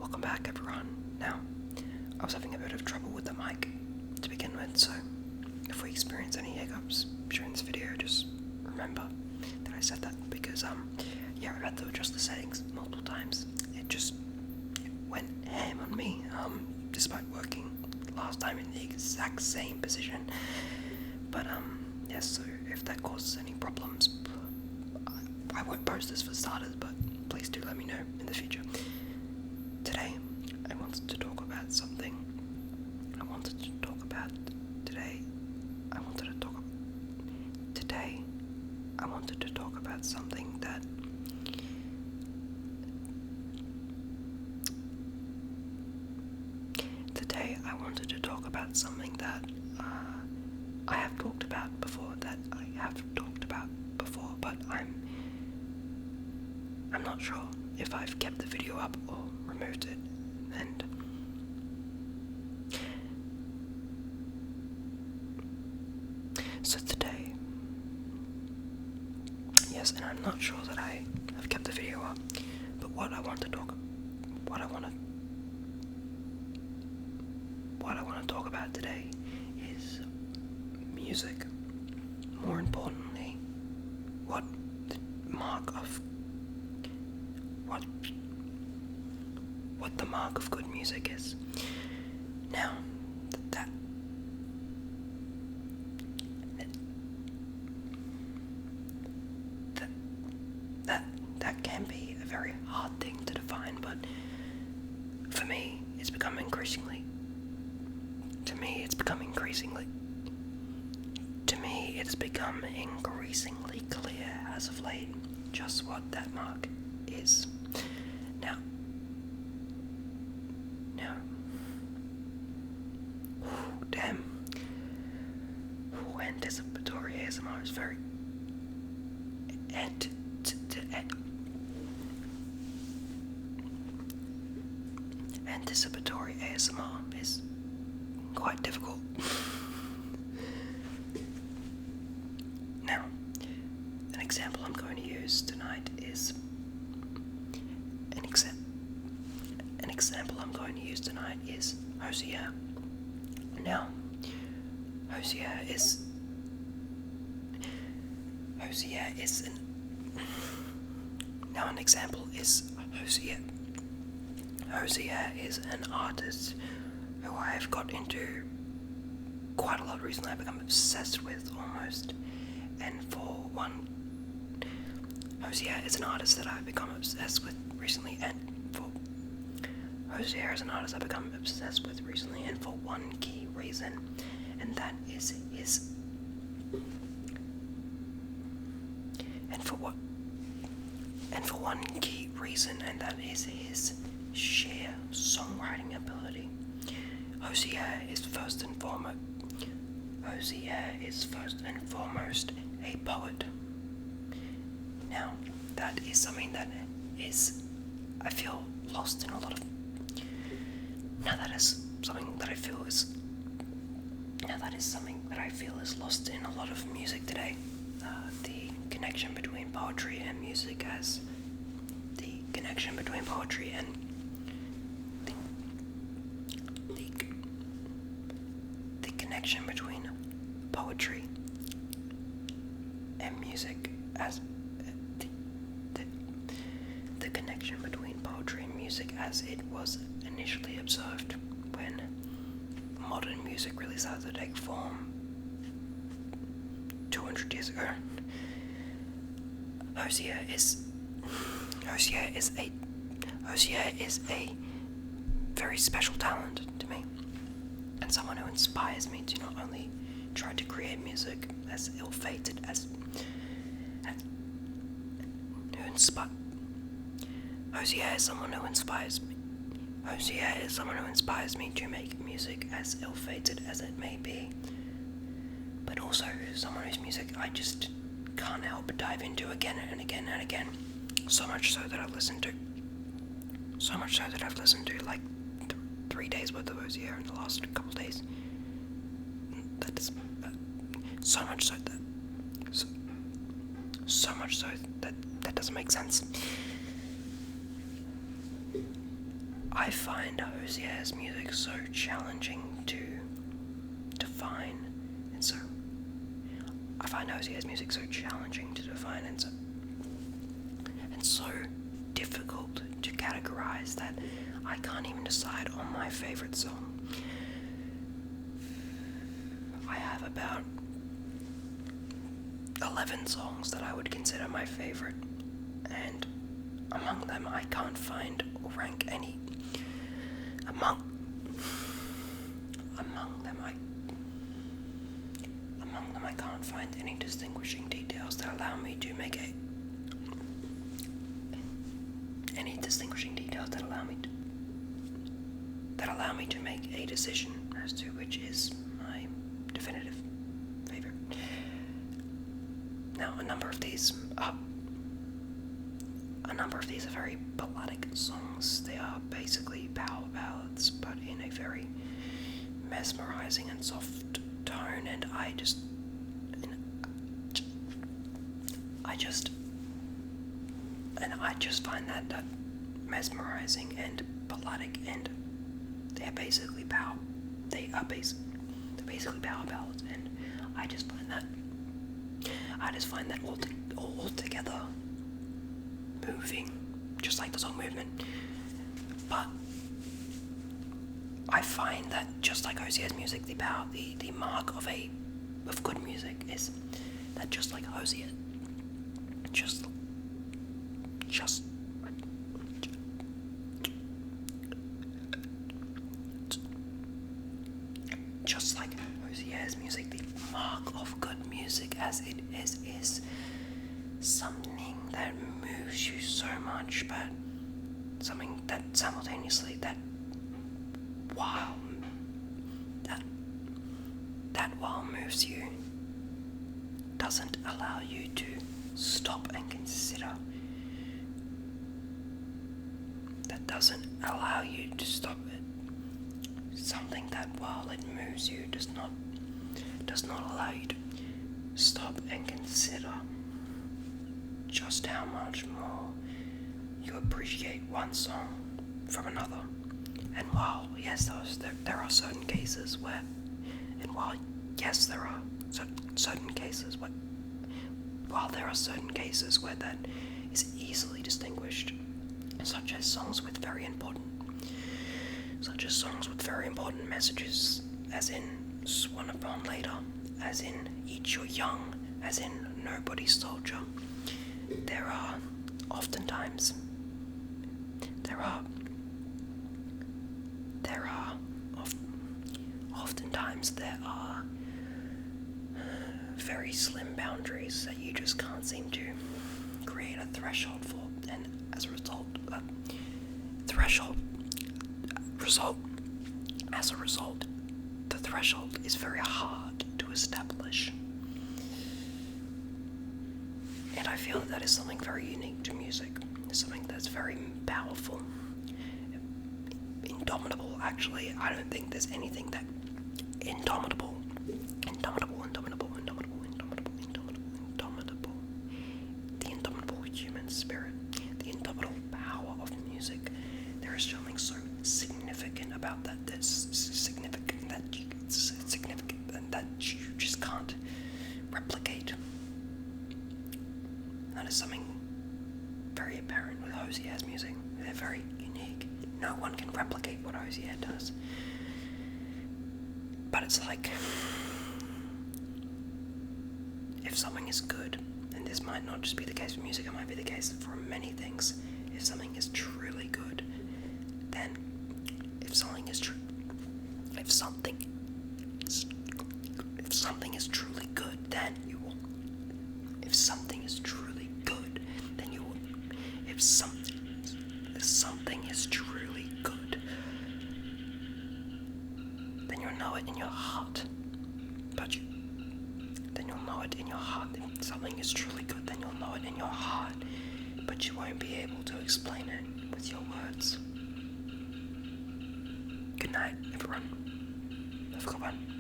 Welcome back, everyone. Now, I was having a bit of trouble with the mic to begin with, so if we experience any hiccups during this video, just remember that I said that because, I've had to adjust the settings multiple times. It went ham on me, despite working last time in the exact same position. But, yes, so if that causes any problems, I won't post this for starters, but please do let me know in the future. Today, I wanted to talk about something. Today, I wanted to talk about something that I have talked about before, but I'm not sure if I've kept the video up or removed it, and so today, yes, and I'm not sure that I have kept the video up, but what I want to talk about today is music. More importantly, what the mark of good music is. Now, that can be a very hard thing to define, but for me, it's become increasingly clear as of late just what that mark is. Now, damn, anticipatory ASMR is very anticipatory ASMR is quite difficult. Now, an example I'm going to use tonight is Hozier. Now, Hozier is an example is Hozier. Hozier is an artist who I have got into quite a lot recently. I've become obsessed with almost. And for one, Hozier is an artist that I've become obsessed with recently, and for one key reason, and that is his sheer songwriting ability. Hozier is first and foremost a poet. Now, that is something that is, I feel, lost in a lot of. Now that is something that I feel is lost in a lot of music today. The connection between poetry and music, as the connection between poetry and the connection between poetry and music as the connection between poetry and music as it was initially observed when modern music really started to take form 200 years ago. Hozier is a very special talent to me, and someone who inspires me to not only try to create music as ill-fated as Hozier is someone who inspires me to make music as ill-fated as it may be, but also someone whose music I just can't help but dive into again and again and again. So much so that I've listened to like 3 days worth of Hozier in the last couple of days. That's so much so that doesn't make sense. I find Hozier's music so challenging to define, and so I find Hozier's music so challenging to define, and so difficult to categorize that I can't even decide on my favorite song. I have about 11 songs that I would consider my favorite, and among them I can't find or rank any. Among them I can't find any distinguishing details that allow me to make a decision as to which is my definitive favorite. Now, a number of these are very balladic songs. They are basically power ballads, but in a very mesmerizing and soft tone, and I just find that mesmerizing and balladic, and they're basically power ballads, and I just find that altogether moving, just like the song Movement. But I find that just like Hozier's music, the mark of good music is that just like Hozier, just like Hozier's music, the mark of good music as it is something that moves you so much, but something that simultaneously while moves you doesn't allow you to stop and consider. That doesn't allow you to stop it. Something that while it moves you does not allow you to stop and consider just how much more you appreciate one song from another. And while there are certain cases where that is easily distinguished, such as songs with very important messages, as in Swan Upon Later, as in Eat Your Young, as in Nobody's Soldier. There are oftentimes very slim boundaries that you just can't seem to create a threshold for, and as a result, the threshold is very hard to establish. And I feel that is something very unique to music. It's something that's very powerful. Indomitable, actually. I don't think there's anything that indomitable. The indomitable human spirit, the indomitable power of music. There is something so significant about that. That's significant that you just can't replicate. That is something very apparent with Hozier's music. They're very unique. No one can replicate what Hozier does. But it's like, if something is good, and this might not just be the case with music, it might be the case for many things. If something is truly good, then if something is truly good, then you will. If something is truly good, then you will. If something is truly good, then you'll know it in your heart. Then you'll know it in your heart. If something is truly good, then you'll know it in your heart. But you won't be able to explain it with your words. Good night, everyone. Have a good one.